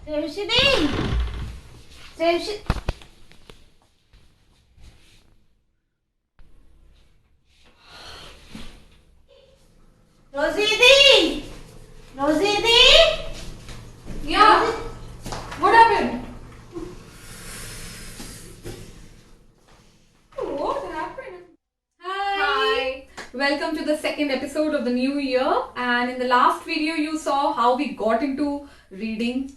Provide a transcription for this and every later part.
Rosie, Rosie. Rosie, Rosie. Yeah. What happened? What happened? Hi. Welcome to the second episode of the new year. And in the last video, you saw how we got into reading.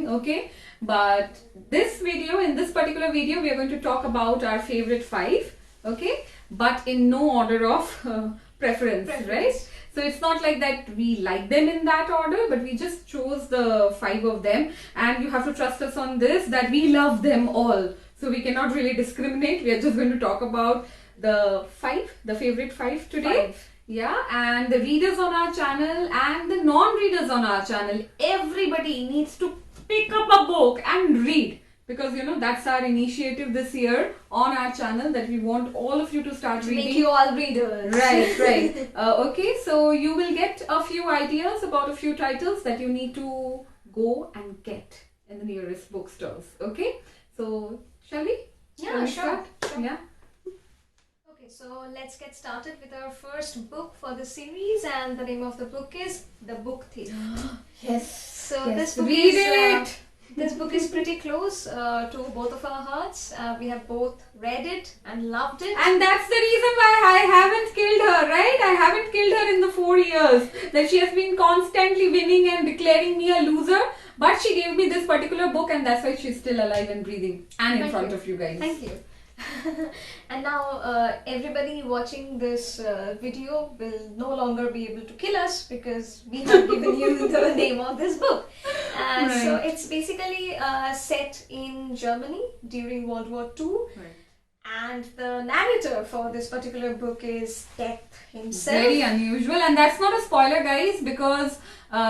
Okay. But in this particular video, we are going to talk about our favorite 5. Okay. But in no order of preference, right? So it's not like that we like them in that order, but we just chose the 5 of them, and you have to trust us on this that we love them all. So we cannot really discriminate. We are just going to talk about the favorite 5 today. 5. Yeah, and the readers on our channel and the non-readers on our channel, everybody needs to pick up a book and read. Because that's our initiative this year on our channel, that we want all of you to start reading. Make you all readers. Right. Okay, so you will get a few ideas about a few titles that you need to go and get in the nearest bookstores. Okay, so shall we? Yeah, sure. Yeah. Okay, so let's get started with our first book for the series, and the name of the book is The Book Thief. Yes. So this book Read is it. This book is pretty close to both of our hearts. We have both read it and loved it. And that's the reason why I haven't killed her, right? I haven't killed her in the 4 years that she has been constantly winning and declaring me a loser. But she gave me this particular book, and that's why she's still alive and breathing and in front of you guys. Thank you. And now everybody watching this video will no longer be able to kill us because we have given you the name of this book. Right. So it's basically set in Germany during World War II. Right. And the narrator for this particular book is Death himself. Very unusual, and that's not a spoiler, guys, because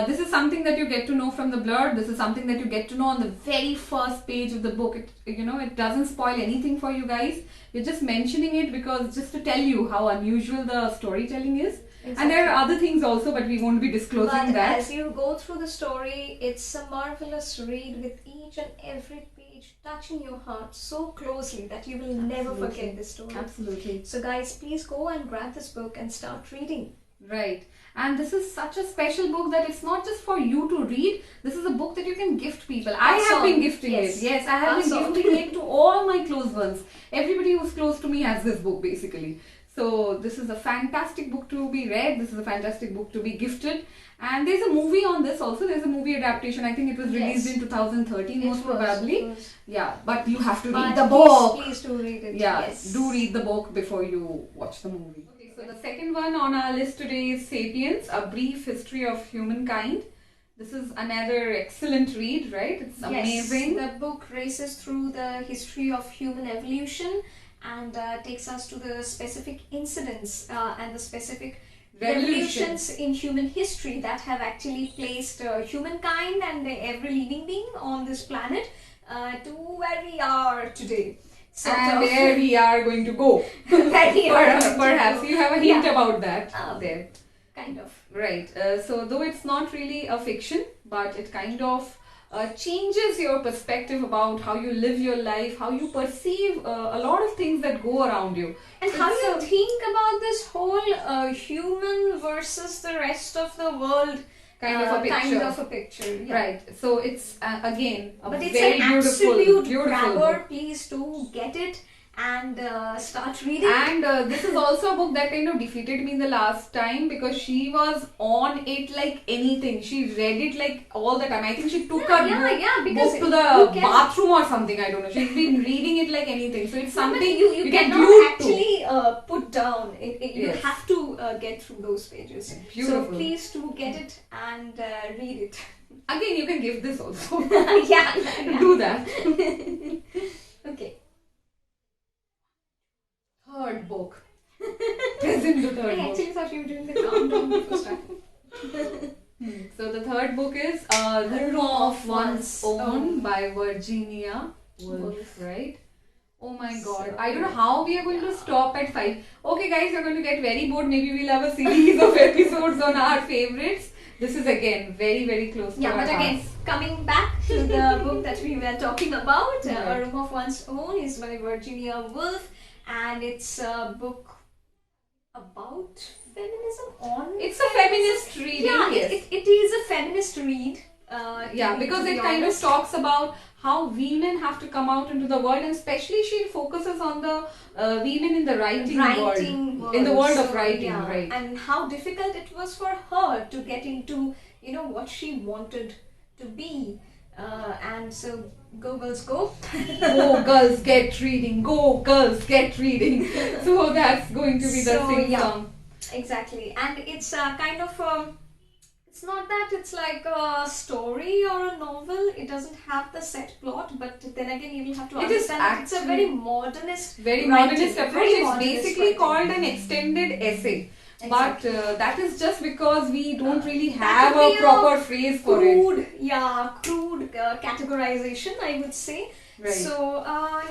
this is something that you get to know from the blurb. This is something that you get to know on the very first page of the book. It doesn't spoil anything for you guys. We're just mentioning it because just to tell you how unusual the storytelling is. Exactly. And there are other things also, but we won't be disclosing But that. as you go through the story, it's a marvelous read with each and every page touching your heart so closely that you will never forget this story. Absolutely. So guys, please go and grab this book and start reading. Right. And this is such a special book that it's not just for you to read. This is a book that you can gift people. I have been gifting it. Yes, I have been gifting it to all my close ones. Everybody who's close to me has this book basically. So this is a fantastic book to be read. This is a fantastic book to be gifted. And there's a movie on this also. There's a movie adaptation. I think it was released in 2013 most probably. Yeah, but you have to read the book. Please do read it. Yeah, Yes. do read the book before you watch the movie. Okay, so the second one on our list today is Sapiens, A Brief History of Humankind. This is another excellent read, right? It's amazing. Yes, the book races through the history of human evolution and takes us to the specific incidents and the specific revolutions in human history that have actually placed humankind and every living being on this planet to where we are today. Where we are going to go. Perhaps you have a hint about that there. Kind of. Right. So though it's not really a fiction, but it kind of changes your perspective about how you live your life, how you perceive a lot of things that go around you. And how you think about this whole human versus the rest of the world kind of a picture. Yeah. Right. So it's again a but it's very an beautiful absolute grabber. book. Please do get it and start reading. And this is also a book that kind of defeated me the last time because she was on it like anything. She read it like all the time. I think she took her book to the bathroom or something. I don't know. She's been reading it like anything. So it's something you get cannot glued actually put down. You have to get through those pages. Beautiful. So please do get it and read it. Again, you can give this also. yeah. Do that. Okay. Third book. Present the third I book. actually thought you were doing the countdown before starting. So the third book is The Room of One's Own by Virginia Woolf, right? Oh my god. I don't know how we are going to stop at 5. Okay guys, you're going to get very bored. Maybe we'll have a series of episodes on our favorites. this is again very, very close to our but again, hearts. coming back to the book that we were talking about, Right. A Room of One's Own is by Virginia Woolf, and it's a book about feminism on. It's a feminist reading. Yeah, yes. it is a feminist read. Because it kind of talks about how women have to come out into the world, and especially she focuses on the women in the writing world, in the world of writing, right? And how difficult it was for her to get into, what she wanted to be. And so, go girls, go. Go girls, get reading. Go girls, get reading. So that's going to be the same song. Exactly, and it's kind of. It's not that it's like a story or a novel. It doesn't have the set plot, but then again, you will have to understand it's a very modernist approach. It's basically called an extended essay. Exactly. But that is just because we don't really have a proper phrase for it. Crude categorization, I would say. Right. So,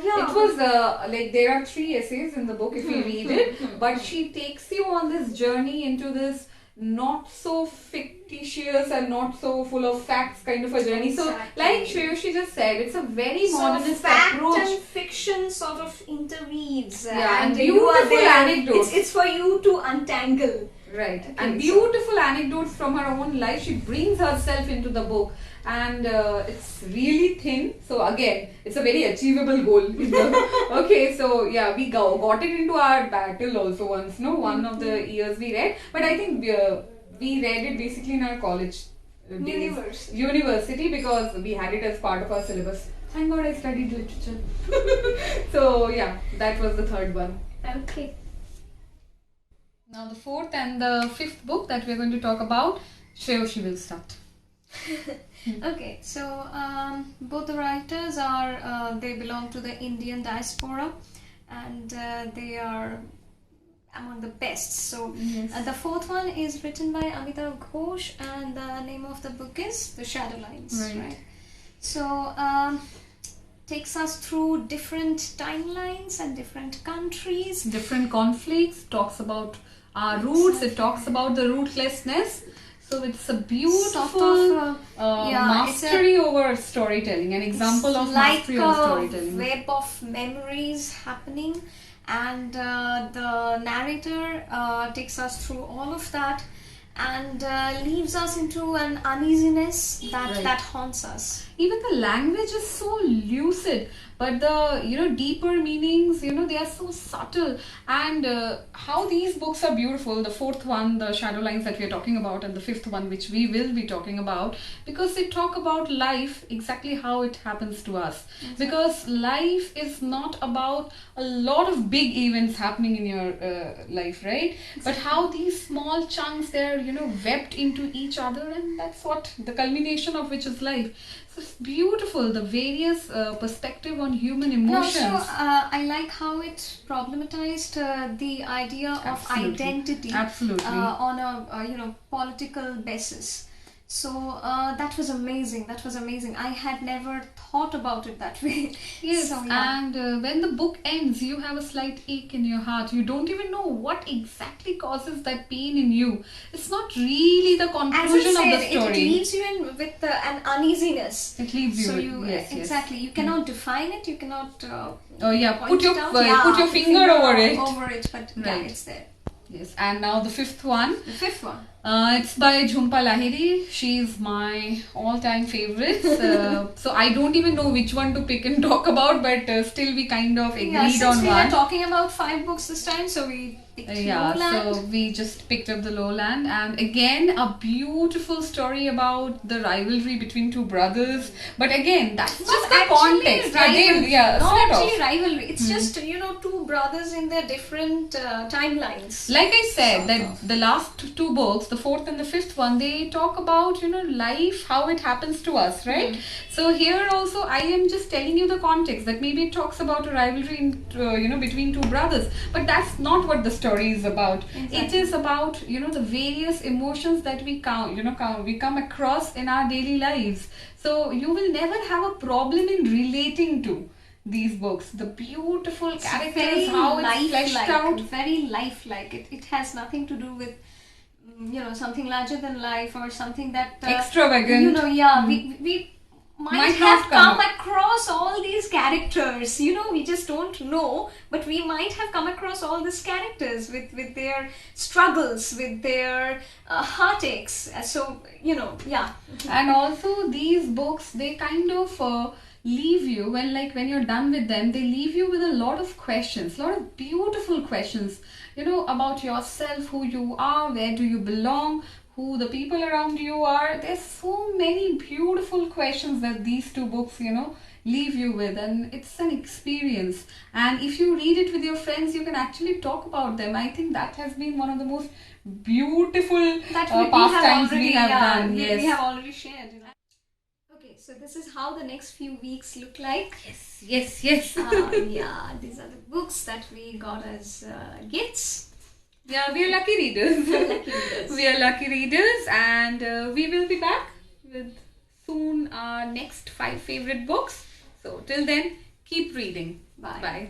It was there are 3 essays in the book if you read it, but she takes you on this journey into this not so fictitious and not so full of facts kind of a journey. Exactly. So, like Shreyoshi just said, it's a very modernist fact approach. and fiction sort of interweaves. And beautiful anecdotes. It's for you to untangle. Right. Okay, And beautiful anecdotes from her own life. She brings herself into the book. And it's really thin, so again it's a very achievable goal. Okay, so yeah, we got it into our battle also once, one of the years we read, but I think we read it basically in our college university because we had it as part of our syllabus. Thank God I studied literature. So yeah, that was the 3rd one. Okay. Now the 4th and the 5th book that we're going to talk about, Shreyoshi will start. Okay, so both the writers are they belong to the Indian diaspora, and they are among the best. So the 4th one is written by Amitav Ghosh, and the name of the book is The Shadow Lines. Right. So takes us through different timelines and different countries, different conflicts. Talks about our roots. It talks about the rootlessness. So it's a beautiful mastery over storytelling, an example of mastery over storytelling. Like a web of memories happening, and the narrator takes us through all of that and leaves us into an uneasiness that haunts us. Even the language is so lucid, but the deeper meanings, they are so subtle. And how these books are beautiful, the 4th one, the Shadow Lines that we are talking about, and the 5th one which we will be talking about, because they talk about life, exactly how it happens to us. Exactly. Because life is not about a lot of big events happening in your life, right? Exactly. But how these small chunks, they're webbed into each other, and that's what the culmination of which is life. So it's beautiful, the various perspective on human emotions. And also, I like how it problematized the idea of identity on a political basis. So that was amazing. I had never thought about it that way. Yes, so, and when the book ends, you have a slight ache in your heart. You don't even know what exactly causes that pain in you. It's not really the conclusion of the story. It leaves you in with an uneasiness. It leaves you. So exactly. You cannot define it. You cannot. Put your finger over it. But it's there. Yes, and now the 5th one. The 5th one. It's by Jhumpa Lahiri. She's my all-time favorite. So I don't even know which one to pick and talk about, but still we kind of agreed on one. Since we were talking about 5 books this time, so we picked Lowland. So we just picked up the Lowland, and again a beautiful story about the rivalry between 2 brothers. But again, that's just the context. Not actually rivalry. It's just 2 brothers in their different timelines. Like I said, that the last 2 books, the 4th and the 5th one, they talk about life, how it happens to us, right? So here also I am just telling you the context, that maybe it talks about a rivalry between 2 brothers, but that's not what the story is about. Exactly. It is about the various emotions that we come across in our daily lives. So you will never have a problem in relating to these books. The beautiful characters, how it's fleshed out. Very lifelike. It has nothing to do with something larger than life, or something that extravagant. We might Might have not come come across all these characters. We just don't know, but we might have come across all these characters with their struggles, with their heartaches. And also these books, they kind of leave you, when you're done with them, they leave you with a lot of questions, a lot of beautiful questions, about yourself, who you are, where do you belong, who the people around you are. There's so many beautiful questions that these two books, leave you with, and it's an experience. And if you read it with your friends, you can actually talk about them. I think that has been one of the most beautiful pastimes we have done. Yes, we have already shared. Okay, so this is how the next few weeks look like. Yes. These are the books that we got as gifts. Yeah, we are lucky readers. We are lucky readers, and we will be back with soon our next 5 favorite books. So till then, keep reading. Bye. Bye.